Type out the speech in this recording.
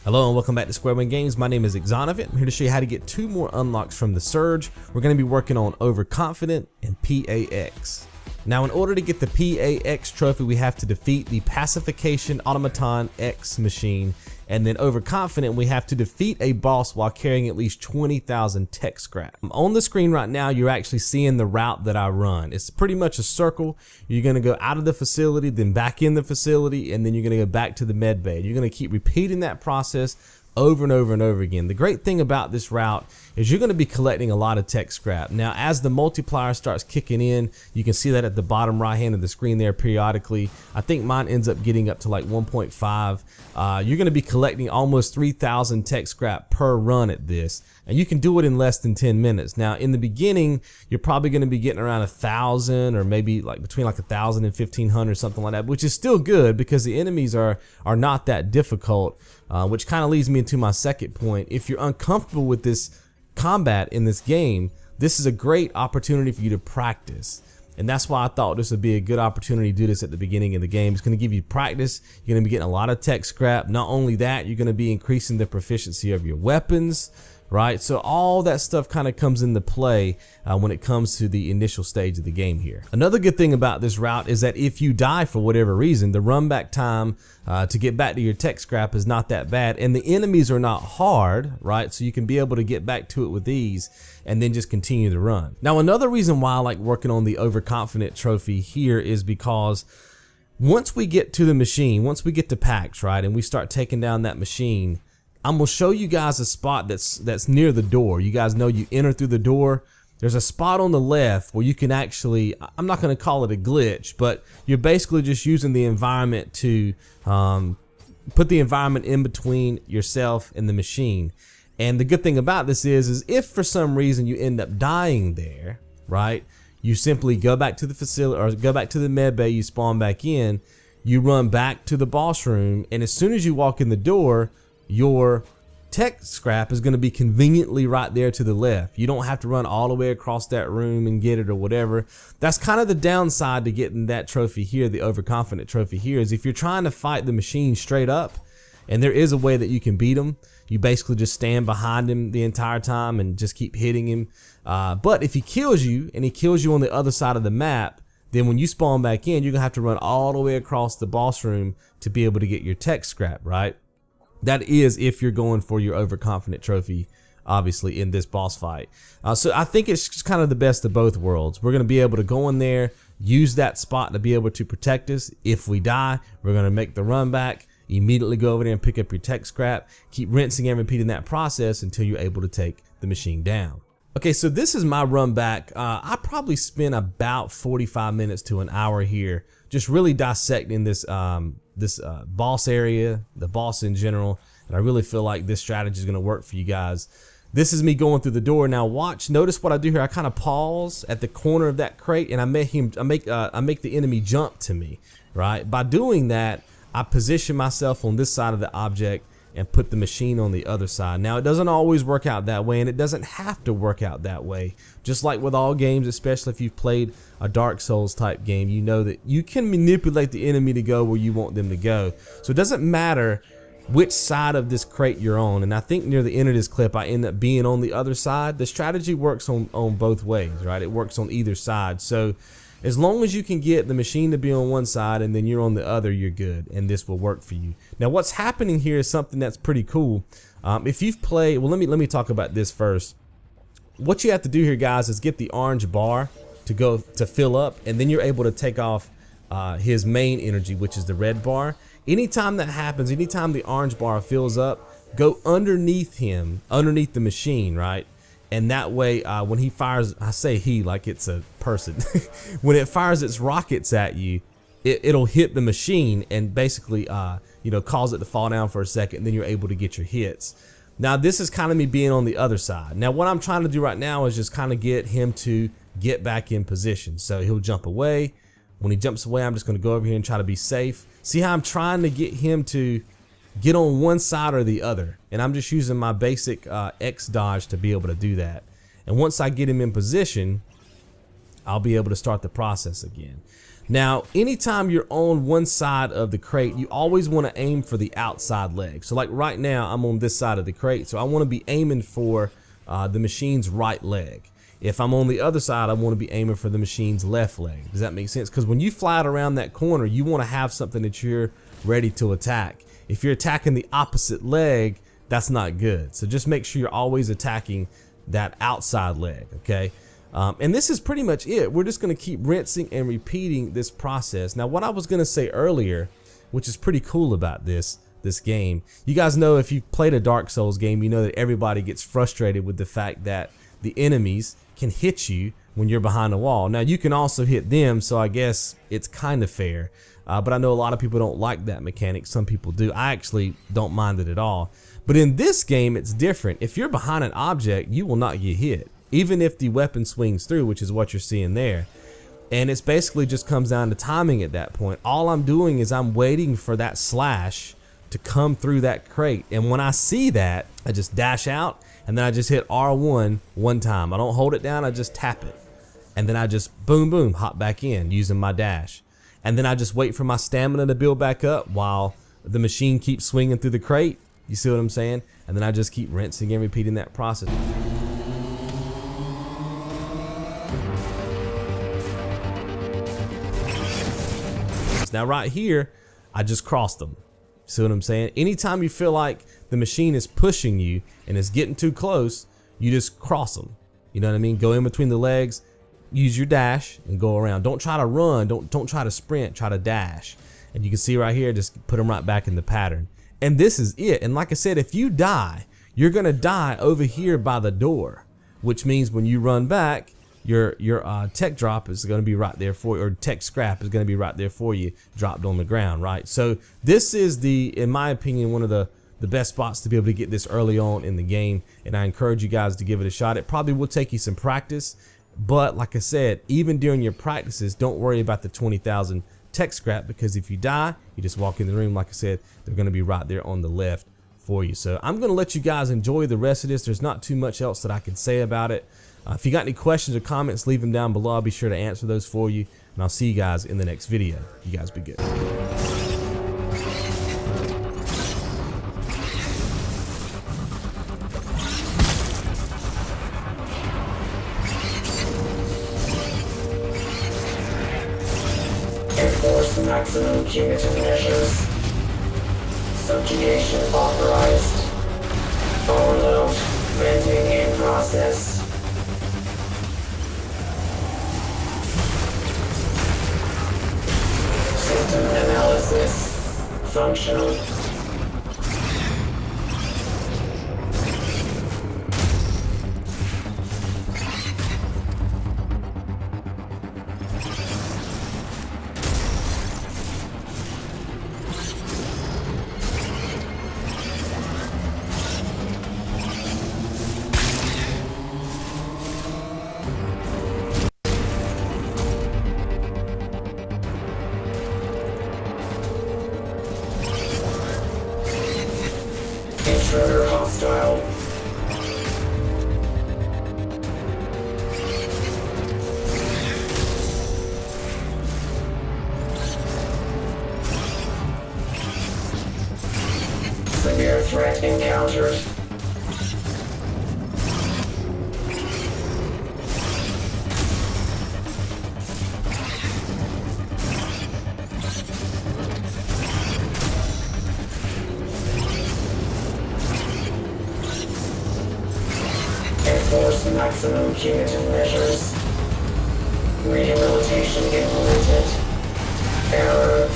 Hello and welcome back to Square One Games. My name is Automaton. I'm here to show you how to get 2 more unlocks from the Surge. We're going to be working on Overconfident and P.A.X. Now, in order to get the P.A.X trophy, we have to defeat the Pacification Automaton X machine, and then Overconfident, we have to defeat a boss while carrying at least 20,000 tech scrap. On the screen right now, you're actually seeing the route that I run. It's pretty much a circle. You're going to go out of the facility, then back in the facility, and then you're going to go back to the med bay. You're going to keep repeating that process over and over and over again. The great thing about this route is you're going to be collecting a lot of tech scrap. Now, as the multiplier starts kicking in, you can see that at the bottom right hand of the screen there periodically. I think mine ends up getting up to like 1.5. You're going to be collecting almost 3,000 tech scrap per run at this, and you can do it in less than 10 minutes. Now, in the beginning, you're probably going to be getting around 1,000 or maybe like between like 1,000 and 1,500, something like that, which is still good because the enemies are not that difficult. Which kind of leads me into my second point. If you're uncomfortable with this combat in this game, this is a great opportunity for you to practice. And that's why I thought this would be a good opportunity to do this at the beginning of the game. It's going to give you practice. You're going to be getting a lot of tech scrap. Not only that, you're going to be increasing the proficiency of your weapons, right? So all that stuff kind of comes into play when it comes to the initial stage of the game here. Another good thing about this route is that if you die for whatever reason, the run back time to get back to your tech scrap is not that bad, and the enemies are not hard, right? So you can be able to get back to it with ease and then just continue to run. Now, another reason why I like working on the Overconfident trophy here is because once we get to the machine, once we get to P.A.X, right, and we start taking down that machine, I'm gonna show you guys a spot that's near the door. You guys know you enter through the door. There's a spot on the left where you can actually, I'm not gonna call it a glitch, but you're basically just using the environment to put the environment in between yourself and the machine. And the good thing about this is if for some reason you end up dying there, right, you simply go back to the facility or go back to the med bay, you spawn back in, you run back to the boss room, and as soon as you walk in the door, your tech scrap is going to be conveniently right there to the left. You don't have to run all the way across that room and get it or whatever. That's kind of the downside to getting that trophy here, the Overconfident trophy here, is if you're trying to fight the machine straight up, and there is a way that you can beat him, you basically just stand behind him the entire time and just keep hitting him. But if he kills you, and he kills you on the other side of the map, then when you spawn back in, you're going to have to run all the way across the boss room to be able to get your tech scrap, right? That is if you're going for your Overconfident trophy, obviously, in this boss fight. So I think it's just kind of the best of both worlds. We're going to be able to go in there, use that spot to be able to protect us. If we die, we're going to make the run back, immediately go over there and pick up your tech scrap, keep rinsing and repeating that process until you're able to take the machine down. Okay, so this is my run back. I probably spent about 45 minutes to an hour here just really dissecting this boss area, the boss in general, and I really feel like this strategy is going to work for you guys. This is me going through the door. Now watch, notice what I do here. I kind of pause at the corner of that crate and I make the enemy jump to me, right? By doing that, I position myself on this side of the object and put the machine on the other side. Now, it doesn't always work out that way, and it doesn't have to work out that way. Just like with all games, especially if you've played a Dark Souls type game, you know that you can manipulate the enemy to go where you want them to go. So it doesn't matter which side of this crate you're on. And I think near the end of this clip, I end up being on the other side. The strategy works on both ways, right? It works on either side. So as long as you can get the machine to be on one side and then you're on the other, you're good, and this will work for you. Now, what's happening here is something that's pretty cool. If you've played, well, let me talk about this first. What you have to do here, guys, is get the orange bar to fill up, and then you're able to take off his main energy, which is the red bar. Anytime that happens, anytime the orange bar fills up, go underneath him, underneath the machine, right? And that way, when he fires, I say he like it's a person, when it fires its rockets at you, it'll hit the machine and basically, cause it to fall down for a second, and then you're able to get your hits. Now, this is kind of me being on the other side. Now, what I'm trying to do right now is just kind of get him to get back in position. So he'll jump away. When he jumps away, I'm just going to go over here and try to be safe. See how I'm trying to get him to get on one side or the other, and I'm just using my basic X dodge to be able to do that. And once I get him in position, I'll be able to start the process again. Now, anytime you're on one side of the crate, you always want to aim for the outside leg. So like right now, I'm on this side of the crate, so I want to be aiming for the machine's right leg. If I'm on the other side, I want to be aiming for the machine's left leg. Does that make sense? Because when you fly it around that corner, you want to have something that you're ready to attack. If you're attacking the opposite leg, that's not good. So just make sure you're always attacking that outside leg, okay? And this is pretty much it. We're just going to keep rinsing and repeating this process. Now, what I was going to say earlier, which is pretty cool about this game, you guys know if you've played a Dark Souls game, you know that everybody gets frustrated with the fact that the enemies can hit you when you're behind a wall. Now, you can also hit them, so I guess it's kind of fair. But I know a lot of people don't like that mechanic. Some people do. I actually don't mind it at all. But in this game, it's different. If you're behind an object, you will not get hit, even if the weapon swings through, which is what you're seeing there. And it's basically just comes down to timing at that point. All I'm doing is I'm waiting for that slash to come through that crate. And when I see that, I just dash out and then I just hit R1 one time. I don't hold it down, I just tap it. And then I just boom, boom, hop back in using my dash. And then I just wait for my stamina to build back up while the machine keeps swinging through the crate. You see what I'm saying? And then I just keep rinsing and repeating that process. Now right here, I just crossed them. See what I'm saying? Anytime you feel like the machine is pushing you and it's getting too close, you just cross them. You know what I mean? Go in between the legs, use your dash and go around. Don't try to run, don't try to sprint, try to dash. And you can see right here, just put them right back in the pattern. And this is it. And like I said, if you die, you're gonna die over here by the door, which means when you run back, your tech drop is going to be right there for you, or tech scrap is going to be right there for you, dropped on the ground, right? So this is in my opinion, one of the best spots to be able to get this early on in the game, and I encourage you guys to give it a shot. It probably will take you some practice, but like I said, even during your practices, don't worry about the 20,000 tech scrap, because if you die, you just walk in the room. Like I said, they're going to be right there on the left for you. So I'm going to let you guys enjoy the rest of this. There's not too much else that I can say about it. If you got any questions or comments, leave them down below. I'll be sure to answer those for you, and I'll see you guys in the next video. You guys be good. Enforce maximum punitive measures. Subjugation authorized. Overload. Renting in process. System analysis. Functional. Intruder hostile. Severe threat encountered. Enforce maximum punitive measures. Rehabilitation implemented. Error.